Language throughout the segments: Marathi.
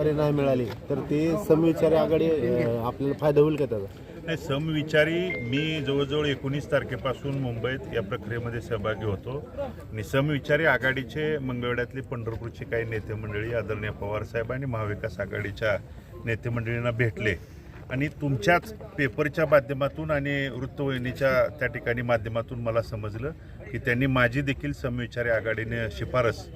नाही मिळाली तर ते समविचारी आघाडी आपल्याला फायदा होईल का त्याचा? नाही, समविचारी मी जवळजवळ 19 तारखेपासून मुंबईत या प्रक्रियेमध्ये सहभागी होतो आणि समविचारी आघाडीचे मंगळवेढ्यातली पंढरपूरची काही नेते मंडळी आदरणीय पवारसाहेब आणि महाविकास आघाडीच्या नेते मंडळींना भेटले आणि तुमच्याच पेपरच्या माध्यमातून आणि वृत्तवाहिनीच्या त्या ठिकाणी माध्यमातून मला समजलं की त्यांनी माझी देखील समविचारी आघाडीने शिफारस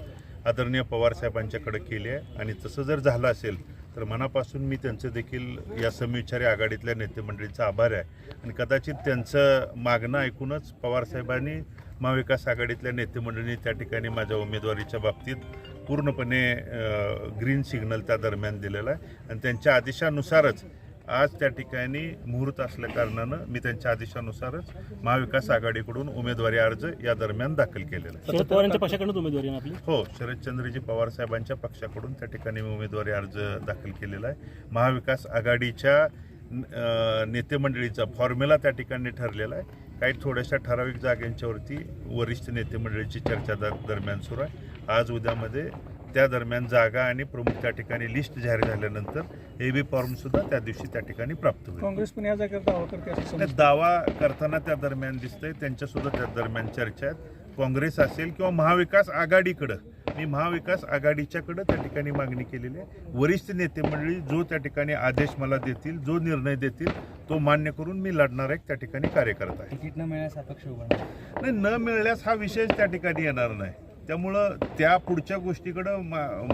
आदरणीय पवारसाहेबांच्याकडे केली आहे आणि तसं जर झालं असेल तर मनापासून मी त्यांचं देखील या समविचारी आघाडीतल्या नेतेमंडळीचा आभार आहे आणि कदाचित त्यांचं मागणं ऐकूनच पवारसाहेबांनी महाविकास आघाडीतल्या नेतेमंडळींनी त्या ठिकाणी माझ्या उमेदवारीच्या बाबतीत पूर्णपणे ग्रीन सिग्नल त्या दरम्यान दिलेला आहे आणि त्यांच्या आदेशानुसारच आज त्या ठिकाणी मुहूर्त असल्या कारणानं मी त्यांच्या आदेशानुसारच महाविकास आघाडीकडून उमेदवारी अर्ज या दरम्यान दाखल केलेला आहे. शरद पवारांच्या पक्षाकडून उमेदवारी आपली? हो, शरदचंद्रजी पवार साहेबांच्या पक्षाकडून त्या ठिकाणी मी उमेदवारी अर्ज दाखल केलेला आहे. महाविकास आघाडीच्या नेतेमंडळीचा फॉर्म्युला त्या ठिकाणी ठरलेला आहे. काही थोड्याशा ठराविक जागांच्यावरती वरिष्ठ नेतेमंडळीची चर्चा दरम्यान सुरू आहे. आज उद्यामध्ये त्या दरम्यान जागा आणि प्रमुख त्या ठिकाणी लिस्ट जाहीर झाल्यानंतर एबी फॉर्म सुद्धा त्या दिवशी त्या ठिकाणी प्राप्त होईल. काँग्रेस पण या जागेवर दावा करते दावा करताना त्या दरम्यान दिसतंय, त्यांच्या सुद्धा त्या दरम्यान चर्चा आहेत. काँग्रेस असेल किंवा महाविकास आघाडीकडं, मी महाविकास आघाडीच्याकडं त्या ठिकाणी मागणी केलेली आहे. वरिष्ठ नेते मंडळी जो त्या ठिकाणी आदेश मला देतील, जो निर्णय देतील तो मान्य करून मी लढणार आहे त्या ठिकाणी कार्यकर्ता आहे. तिकीट न मिळाल्यास अपक्ष उभा नाही, न मिळाल्यास हा विषय त्या ठिकाणी येणार नाही. त्यामुळं त्या पुढच्या गोष्टीकडं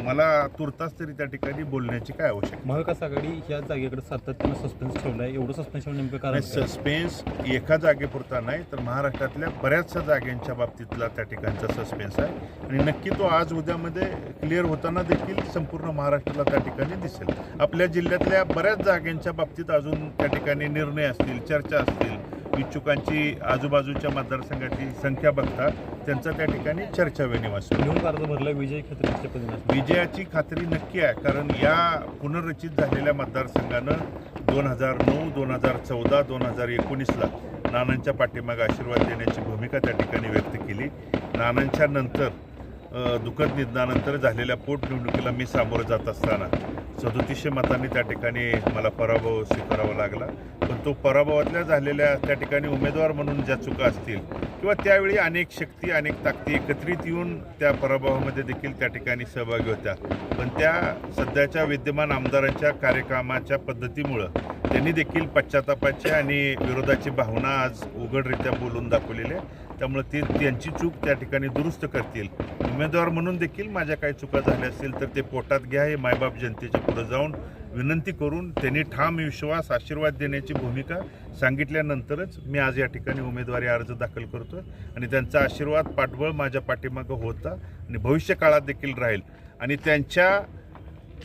मला तुर्तास तरी त्या ठिकाणी बोलण्याची काय आवश्यकता. महाविकास आघाडी ह्या जागेकडे सातत्यानं सस्पेन्स ठेवलं आहे. एवढं सस्पेन्स नेमकं कारण? सस्पेन्स एका जागेपुरता नाही तर महाराष्ट्रातल्या बऱ्याचशा जागांच्या बाबतीतला त्या ठिकाणचा सस्पेन्स आहे आणि नक्की तो आज उद्यामध्ये क्लिअर होताना देखील संपूर्ण महाराष्ट्राला त्या ठिकाणी दिसेल. आपल्या जिल्ह्यातल्या बऱ्याच जागांच्या बाबतीत अजून त्या ठिकाणी निर्णय असतील, चर्चा असतील, इच्छुकांची आजूबाजूच्या मतदारसंघाची संख्या बघता त्यांचा त्या ठिकाणी चर्चा वेणीवास अर्ज भरला. विजय खात्री विजयाची खात्री नक्की आहे, कारण या पुनर्रचित झालेल्या मतदारसंघानं 2009, 2014, 2019ला नानांच्या पाठीमागे आशीर्वाद देण्याची भूमिका त्या ठिकाणी व्यक्त केली. नानांच्या नंतर दुःखद निधनानंतर झालेल्या पोटनिवडणुकीला मी सामोरं जात असताना 3700 मतांनी त्या ठिकाणी मला पराभव स्वीकारावा लागला. पण तो पराभवातल्या झालेल्या त्या ठिकाणी उमेदवार म्हणून ज्या चुका असतील किंवा त्यावेळी अनेक शक्ती, अनेक ताकदी एकत्रित येऊन त्या पराभवामध्ये देखील त्या ठिकाणी सहभागी होत्या. पण त्या सध्याच्या विद्यमान आमदारांच्या कार्यक्रमाच्या पद्धतीमुळं त्यांनी देखील पश्चातापाची आणि विरोधाची भावना आज उघडरित्या बोलून दाखवलेली आहे. त्यामुळे ते त्यांची चूक त्या ठिकाणी दुरुस्त करतील. उमेदवार म्हणून देखील माझ्या काही चुका झाल्या असतील तर ते पोटात घ्या, हे मायबाप जनतेच्या पुढे जाऊन विनंती करून त्यांनी ठाम विश्वास, आशीर्वाद देण्याची भूमिका सांगितल्यानंतरच मी आज या ठिकाणी उमेदवारी अर्ज दाखल करतो आणि त्यांचा आशीर्वाद, पाठबळ माझ्या पाठीमागं होता आणि भविष्य काळात देखील राहील. आणि त्यांच्या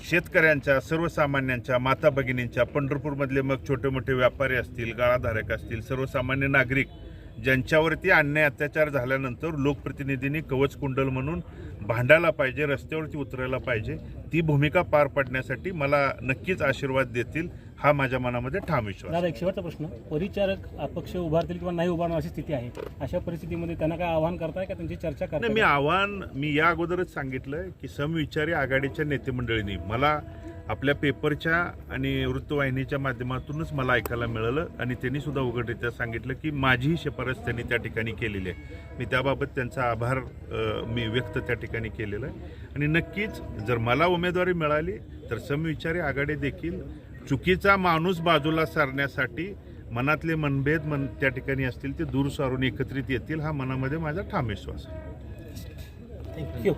शेतकऱ्यांच्या, सर्वसामान्यांच्या, माता भगिनींच्या, पंढरपूरमधले मग छोटे मोठे व्यापारी असतील, गाळाधारक असतील, सर्वसामान्य नागरिक ज्यांच्यावरती अन्याय अत्याचार झाल्यानंतर लोकप्रतिनिधींनी कवच कुंडल म्हणून भांडायला पाहिजे, रस्त्यावरती उतरायला पाहिजे, ती भूमिका पार पाडण्यासाठी मला नक्कीच आशीर्वाद देतील हा माझ्या मनामध्ये ठाम विश्वास. दादा, एक शेवटचा प्रश्न. परिचारक अपक्ष उभारतील किंवा नाही उभारणार अशी स्थिती आहे. अशा परिस्थितीमध्ये त्यांना काय आव्हान करताय का त्यांची चर्चा करताय? मी या अगोदरच सांगितलं की समविचारी आघाडीच्या नेतेमंडळींनी मला आपल्या पेपरच्या आणि वृत्तवाहिनीच्या माध्यमातूनच मला ऐकायला मिळालं आणि त्यांनी सुद्धा उघडरित्या सांगितलं की माझीही शिफारस त्यांनी त्या ठिकाणी केलेली आहे. मी त्याबाबत त्यांचा आभार मी व्यक्त त्या ठिकाणी केलेला आहे आणि नक्कीच जर मला उमेदवारी मिळाली तर समविचारी आघाडी देखील चुकीचा माणूस बाजूला सारण्यासाठी मनातले मनभेद त्या ठिकाणी असतील ते दूर सारून एकत्रित येतील हा मनामध्ये माझा ठाम विश्वास आहे. थँक्यू.